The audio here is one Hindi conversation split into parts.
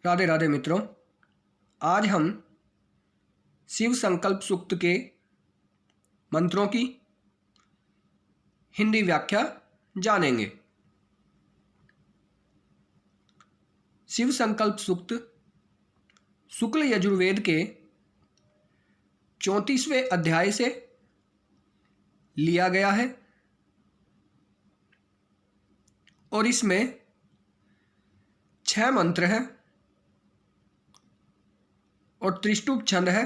राधे राधे मित्रों। आज हम शिव संकल्प सूक्त के मंत्रों की हिंदी व्याख्या जानेंगे। शिव संकल्प सूक्त शुक्ल यजुर्वेद के 34वें अध्याय से लिया गया है और इसमें 6 मंत्र हैं और त्रिष्टुप छंद है।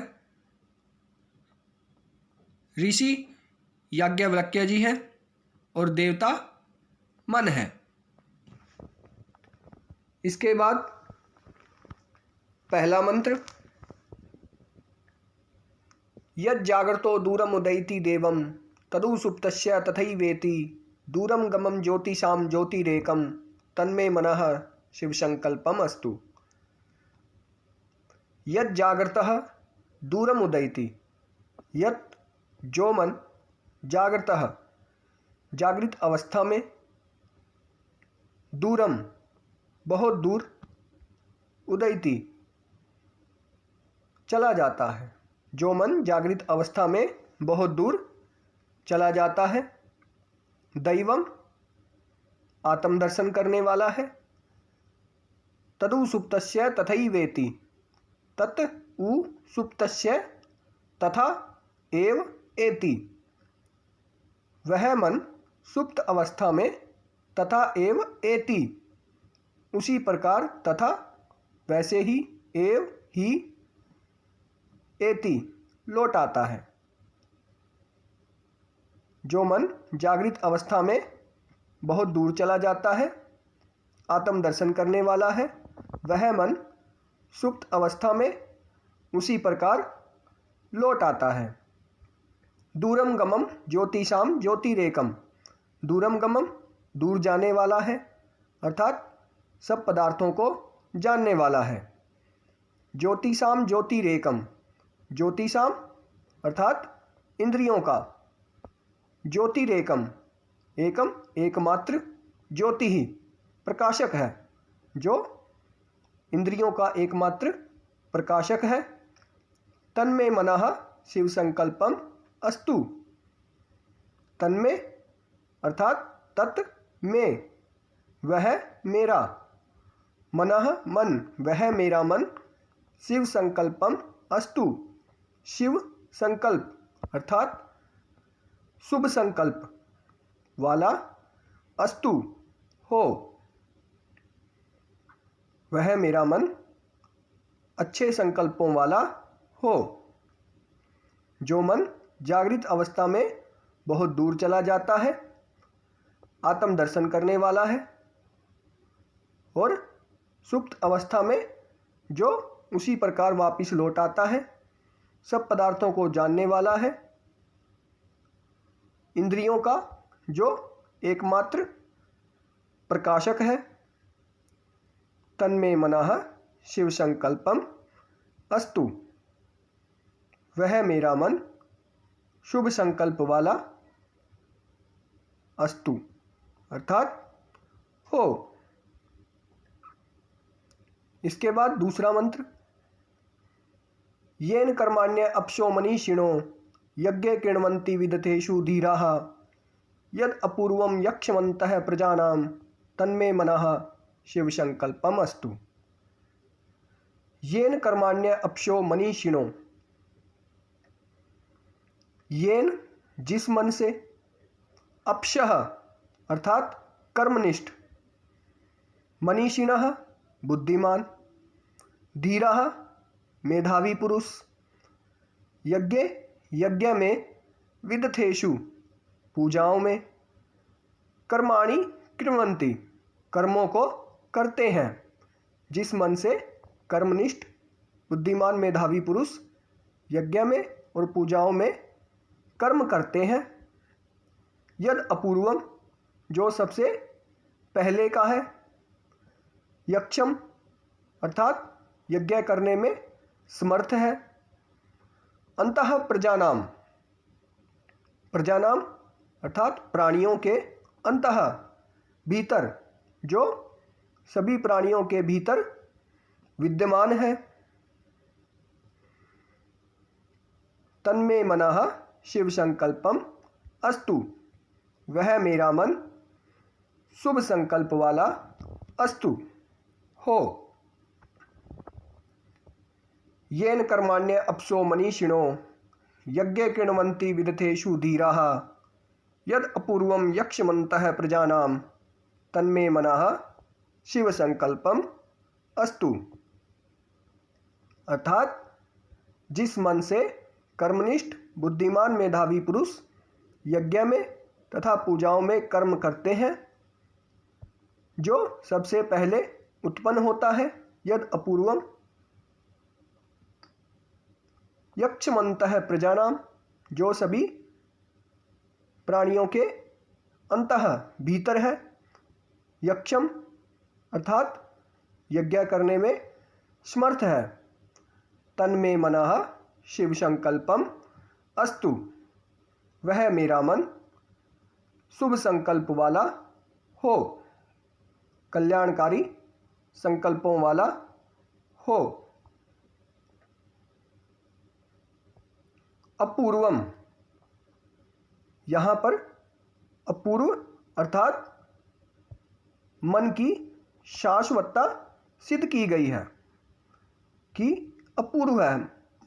ऋषि याज्ञवल्क्य जी हैं और देवता मन है। इसके बाद पहला मंत्र, यद जागर्तो दूरम उदयति देवम तदु सुप्तस्य तथैवेति दूरम गमम ज्योतिषाम ज्योतिरेकम तन्मे मनः शिव संकल्पम अस्तु। यद जागृतः दूरम उदयति, यत जो मन जागृतः जागृत अवस्था में, दूरम बहुत दूर, उदयति चला जाता है, जो मन जागृत अवस्था में बहुत दूर चला जाता है। दैवम आत्मदर्शन करने वाला है। तदु सुप्तस्य तथैवेति, तत् उ सुप्तस्य तथा एव एति, वह मन सुप्त अवस्था में तथा एव एति उसी प्रकार तथा वैसे ही एव ही एति लौट आता है। जो मन जागृत अवस्था में बहुत दूर चला जाता है, आत्मदर्शन करने वाला है, वह मन सुप्त अवस्था में उसी प्रकार लौट आता है। दूरम गमम ज्योतिषाम ज्योतिरेकम, दूरम गमम दूर जाने वाला है, अर्थात सब पदार्थों को जानने वाला है। ज्योतिषाम ज्योतिरेकम, ज्योतिषाम अर्थात इंद्रियों का, ज्योतिरेकम एकम एकमात्र, ज्योति ही प्रकाशक है, जो इंद्रियों का एकमात्र प्रकाशक है। तन्मे मनः शिव संकल्पम अस्तु, तन्मे अर्थात तत् में, वह मेरा, मनः मन, वह मेरा मन, शिव संकल्पम अस्तु शिव संकल्प अर्थात शुभ संकल्प वाला, अस्तु हो, वह मेरा मन अच्छे संकल्पों वाला हो। जो मन जागृत अवस्था में बहुत दूर चला जाता है, आत्मदर्शन करने वाला है, और सुप्त अवस्था में जो उसी प्रकार वापिस लौट आता है, सब पदार्थों को जानने वाला है, इंद्रियों का जो एकमात्र प्रकाशक है। तन्मे मनः शिव संकल्पम अस्तु, वह मेरा मन शुभ संकल्प वाला, अस्तु अर्थात हो। इसके बाद दूसरा मंत्र, येन कर्माण्य अपशो मनीषिणो यज्ञे कृण्वन्ति विदथेषु धीराः यद अपूर्वं यक्षमन्तः प्रजानां तन्मे मनः शिव संकल्पम अस्तु। येन कर्माण्य अपशो मनीषिणो, येन जिस मन से, अपशः अर्थात कर्मनिष्ठ, मनीषिणः बुद्धिमान, धीरः मेधावी पुरुष, यज्ञ यज्ञ में, विदथेषु पूजाओं में, कर्माणि कृण्वन्ति कर्मों को करते हैं, जिस मन से कर्मनिष्ठ बुद्धिमान मेधावी पुरुष यज्ञ में और पूजाओं में कर्म करते हैं। यद अपूर्वम जो सबसे पहले का है, यक्षम अर्थात यज्ञ करने में समर्थ है, अंतः प्रजानाम, प्रजानाम अर्थात प्राणियों के, अंतः भीतर, जो सभी प्राणियों के भीतर विद्यमान है। तन्मे मनः शिव संकल्पम अस्तु, वह मेरा मन शुभ संकल्प वाला अस्तु हो। येन कर्माण्य अपसो मनीषिणो यज्ञ कृण्वन्ति विदथेषु धीराः यद अपूर्वं यक्षमन्तः प्रजानां तन्मे मनः शिव संकल्पम अस्तु। अर्थात जिस मन से कर्मनिष्ठ बुद्धिमान मेधावी पुरुष यज्ञ में तथा पूजाओं में कर्म करते हैं, जो सबसे पहले उत्पन्न होता है, यद अपूर्वम यक्षमन्तः प्रजानाम, जो सभी प्राणियों के अंतः भीतर है, यक्षम अर्थात यज्ञ करने में समर्थ है। तन्मे मनः शिव संकल्पम अस्तु, वह मेरा मन शुभ संकल्प वाला हो, कल्याणकारी संकल्पों वाला हो। अपूर्वम, यहाँ पर अपूर्व अर्थात मन की शाश्वतता सिद्ध की गई है कि अपूर्व है,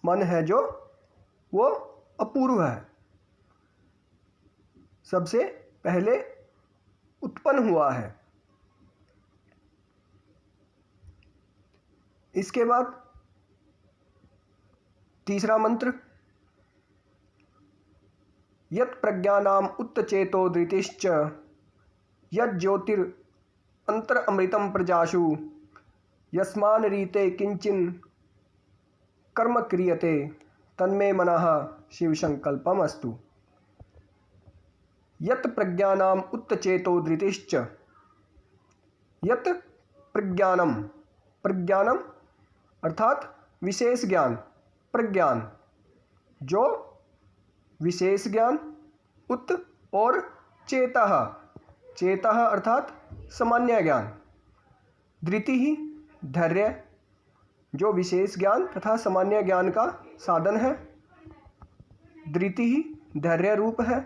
मन है जो वो अपूर्व है, सबसे पहले उत्पन्न हुआ है। इसके बाद तीसरा मंत्र, यत् प्रज्ञानाम उत्तचेतो धृतिश्च यत् ज्योतिर अंतर अमृतम प्रजाशु यस्मान रीते किंचिन कर्म क्रियते तन्मे मनः शिव संकल्पम अस्तु। यत् प्रज्ञानाम उत्तचेतो धृतिश्च, यत् प्रज्ञानम, प्रज्ञानम अर्थात विशेष ज्ञान, प्रज्ञान जो विशेष ज्ञान, उत और चेतः, चेतः अर्थात सामान्य ज्ञान, धृति ही धैर्य जो विशेष ज्ञान तथा सामान्य ज्ञान का साधन है, धृति ही धैर्य रूप है।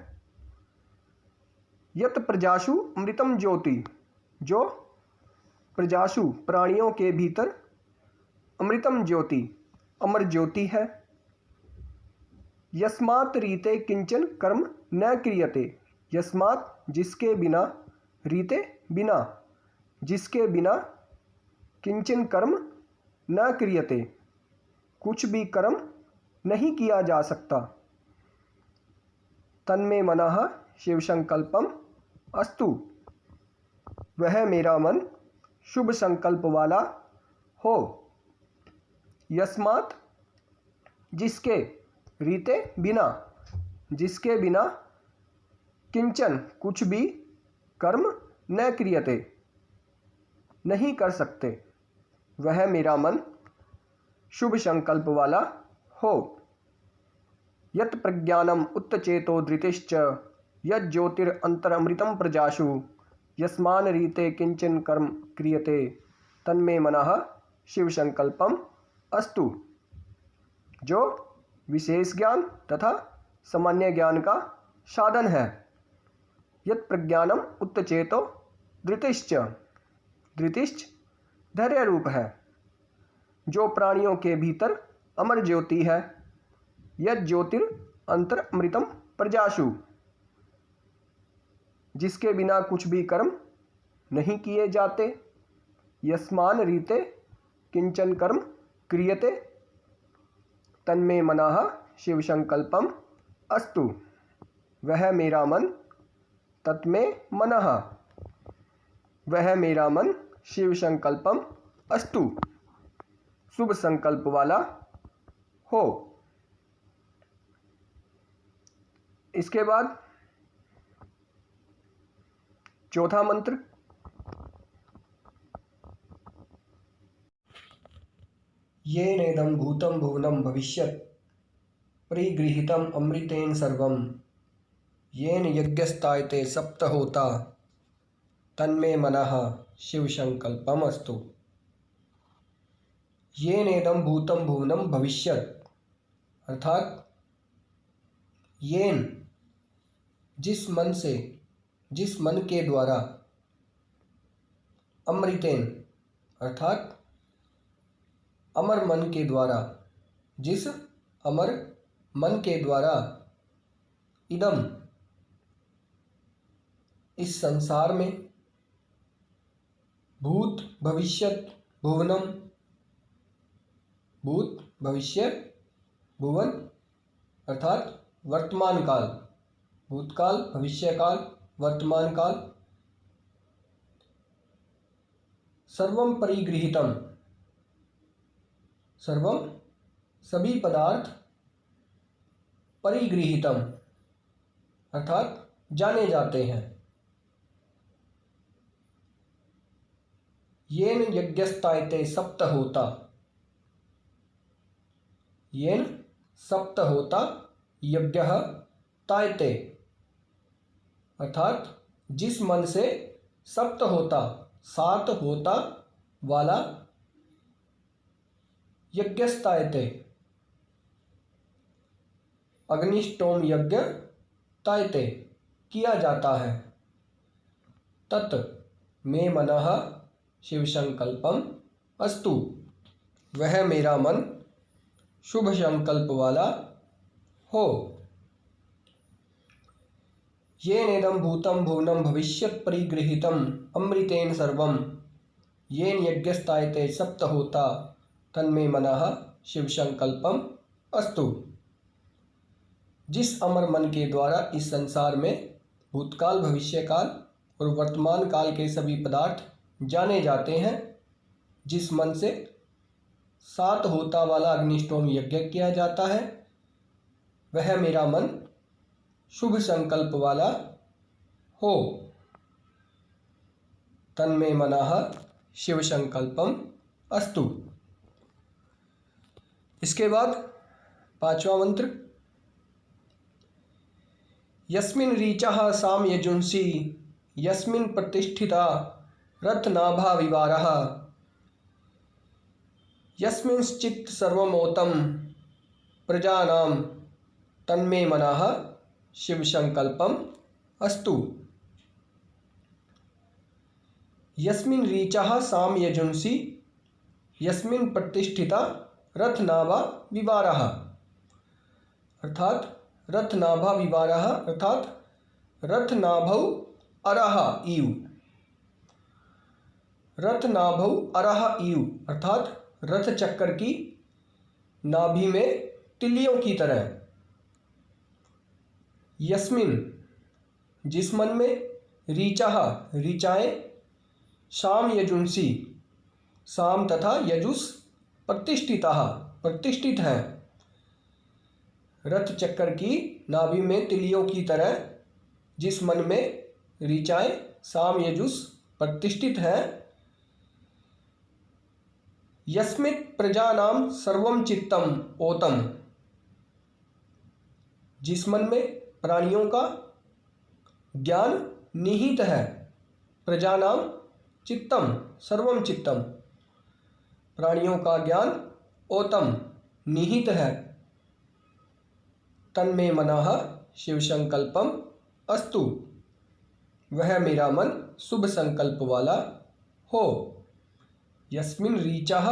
यत प्रजाशु अमृतम ज्योति, जो प्रजाशु प्राणियों के भीतर अमृतम ज्योति अमर ज्योति है। यस्मात् रीते किंचन कर्म न क्रियते, यस्मात् जिसके बिना, रीते बिना, जिसके बिना, किंचन कर्म न क्रियते कुछ भी कर्म नहीं किया जा सकता। तन्मे मनः शिव संकल्पम अस्तु, वह मेरा मन शुभ संकल्प वाला हो। यस्मात् जिसके, रीते बिना, जिसके बिना, किंचन कुछ भी, कर्म न क्रियते नहीं कर सकते, वह मेरा मन शुभ संकल्प वाला हो। यत् प्रज्ञानम उत्तचेतो धृतिश्च यत् ज्योतिर अंतर अमृतम प्रजाशु यस्मान रीते किंचन कर्म क्रियते तन्मे मनः शिव संकल्पम अस्तु, जो विशेष ज्ञान तथा सामान्य ज्ञान का साधन है। यत् प्रज्ञानम उत्तचेतो धृतिश्च, धृतिश्च धैर्य रूप है, जो प्राणियों के भीतर अमर ज्योति है। यत् ज्योतिर अंतर अमृतम प्रजाशु, जिसके बिना कुछ भी कर्म नहीं किए जाते। यस्मान रीते किंचन कर्म क्रियते तन्मे मनः शिव संकल्पम अस्तु, वह मेरा मन, तत्मे मनः वह मेरा मन शिव संकल्पम अस्तु, शुभ संकल्प वाला हो। इसके बाद चौथा मंत्र, येनेदं भूतं भुवनं भविष्यत् परिगृहीतम् अमृतेन सर्वं येन यज्ञस्तायते सप्तहोता तन्मे मनः शिव संकल्पम अस्तु। येनेदं भूतं भुवनं भविष्यत्, अर्थात येन जिस मन के द्वारा, अमृतेन अर्थात अमर मन के द्वारा, जिस अमर मन के द्वारा, इदम इस संसार में, भूत भविष्यत भुवनम, भूत भविष्य भुवन अर्थात वर्तमान काल, भूतकाल भविष्य काल वर्तमान काल, सर्वम परिगृहीतम, सर्वम सभी पदार्थ, परिगृहीतम अर्थात जाने जाते हैं, येन यज्ञस्तायते सप्त होता, येन सप्त होता यज्ञः तायते अर्थात जिस मन से सप्त होता, सात होता वाला, यज्ञस्तायते अग्निष्टोम यज्ञ तायते किया जाता है, तत् मे मनः शिव संकल्पम अस्तु, वह मेरा मन शुभ संकल्प वाला हो। येनेदं भूतं भुवनं भविष्यत् परिगृहीतम् अमृतेन सर्वं, येन यज्ञस्तायते सप्त होता तन्मे मनः शिव संकल्पम अस्तु। जिस अमर मन के द्वारा इस संसार में भूतकाल भविष्यकाल और वर्तमान काल के सभी पदार्थ जाने जाते हैं, जिस मन से सात होता वाला अग्निष्टोम यज्ञ किया जाता है, वह मेरा मन शुभ संकल्प वाला हो। तन्मे मनः शिव संकल्पम अस्तु। इसके बाद पांचवा मंत्र, यस्मिन् ऋचः साम यजुंसि यस्मिन् प्रतिष्ठिता रत्नाभा विवारः यस्मिंश्चित् सर्वमोतं प्रजानां तन्मे मनः शिव संकल्पम अस्तु। यस्मिन् ऋचः साम यजुंसि यस्मिन् प्रतिष्ठिता रत्नाभा विवारः अर्थात रत्नाभा विवारः अर्थात रत्नाभौ अरह इव, रत्नाभौ अरह इव अर्थात रथ चक्कर की नाभि में तिलियों की तरह। यस्मिन जिस मन में, ऋचः ऋचाएं, साम यजुंसि साम तथा यजुस प्रतिष्ठितः प्रतिष्ठित है, रथ चक्कर की नाभि में तिलियों की तरह जिस मन में ऋचाएं साम यजुस प्रतिष्ठित है, यस्मित् प्रजानां सर्वं चित्तम ओतम जिस मन में प्राणियों का ज्ञान निहित है, प्रजानां चित्तम सर्वम चित्तम प्राणियों का ज्ञान ओतम निहित है, तन्मे मनः शिव संकल्पम अस्तु, वह मेरा मन शुभ संकल्प वाला हो। यस्मिन् ऋचः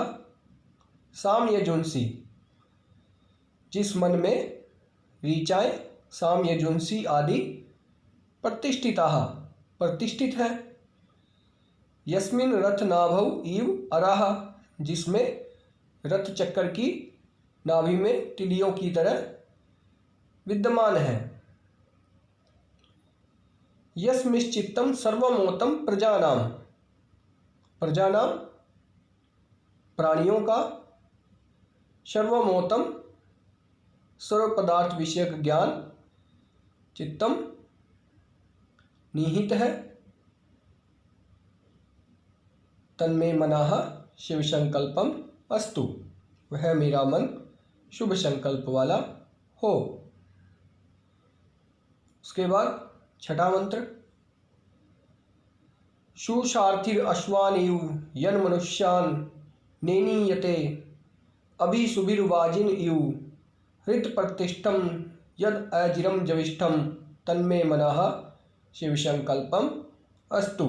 साम यजुंसि जिस मन में ऋचाएं साम यजुंसि आदि प्रतिष्ठिताः प्रतिष्ठित है, यस्मिन् रथनाभौ इव अराह जिसमें रथ चक्कर की नाभि में तिलियों की तरह विद्यमान है, यस्मिंश्चित्तं सर्वमोतं प्रजानां प्रजानां प्राणियों का, सर्वमोतम सर्व पदार्थ विषयक ज्ञान, चित्तम निहित है, तन्मे मनः शिव संकल्पम अस्तु, वह मेरा मन शुभ संकल्प वाला हो। उसके बाद छठा मंत्र, शुशार्थिर अश्वानिव यन मनुष्यान नेनीयते अभिशुभिर्वाजिन इव हृत्प्रतिष्ठं यद अजिरं जविष्ठं तन्मे मनः शिवसंकल्पम अस्तु।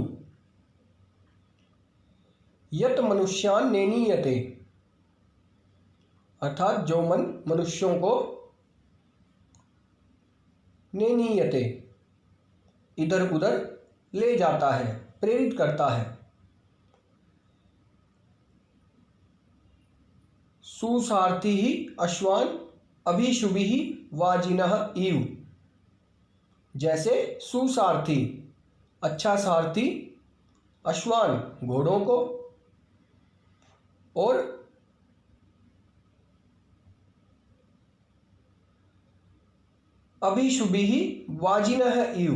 यत मनुष्यान नेनीयते, अर्थात जो मन मनुष्यों को नेनीयते इधर उधर ले जाता है, प्रेरित करता है। सुसारथी ही अश्वान अभिशुभि ही वाजिनः इव, जैसे सुसारथी अच्छा सारथी अश्वान घोड़ों को और अभिशुभि ही वाजिनः इव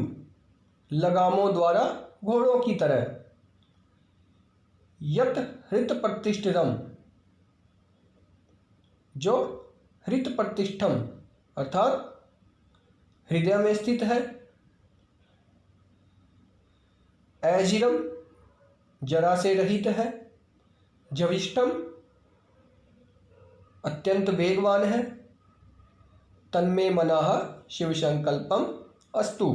लगामों द्वारा घोड़ों की तरह। यत हृत प्रतिष्ठितम, जो हृत प्रतिष्ठम अर्थात हृदय में स्थित है। अजिरम जरा से रहित है। जविष्ठम अत्यंत वेगवान है। तन्मे मनः शिव संकल्पम अस्तु,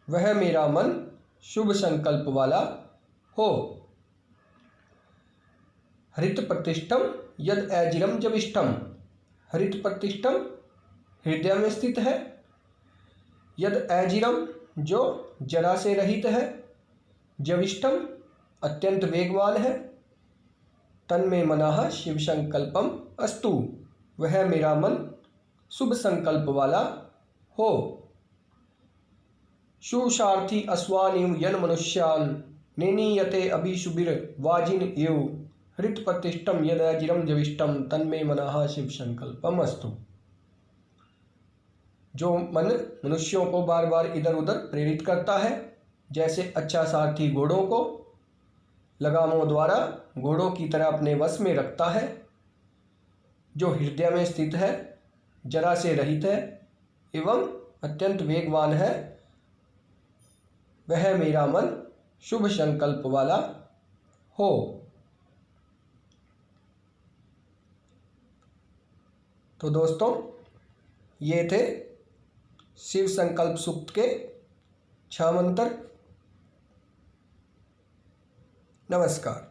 वह मेरा मन शुभ संकल्प वाला हो। हृत प्रतिष्ठम यद अजिरम जविष्ठम, हृत प्रतिष्ठम हृदय में स्थित है। यद अजिरम जो जरा से रहित है। जविष्ठम अत्यंत वेगवान है। तन्मे मनः शिव संकल्पम अस्तु, वह मेरा मन शुभ संकल्प वाला हो। सुसारथी अश्वानिव यन मनुष्यान नेनीयते अभिशुभिर वाजिन इव हृत प्रतिष्ठम यद अजिरम जविष्ठम तन्मे मनः शिव संकल्पम अस्तु। जो मन मनुष्यों को बार बार इधर उधर प्रेरित करता है, जैसे अच्छा सारथी घोड़ों को लगामों द्वारा घोड़ों की तरह अपने वश में रखता है। जो हृदय में स्थित है, जरा से रहित है एवं अत्यंत वेगवान है, वह मेरा मन शुभ संकल्प वाला हो। तो दोस्तों, ये थे शिव संकल्प सूक्त के 6 मंत्र। नमस्कार।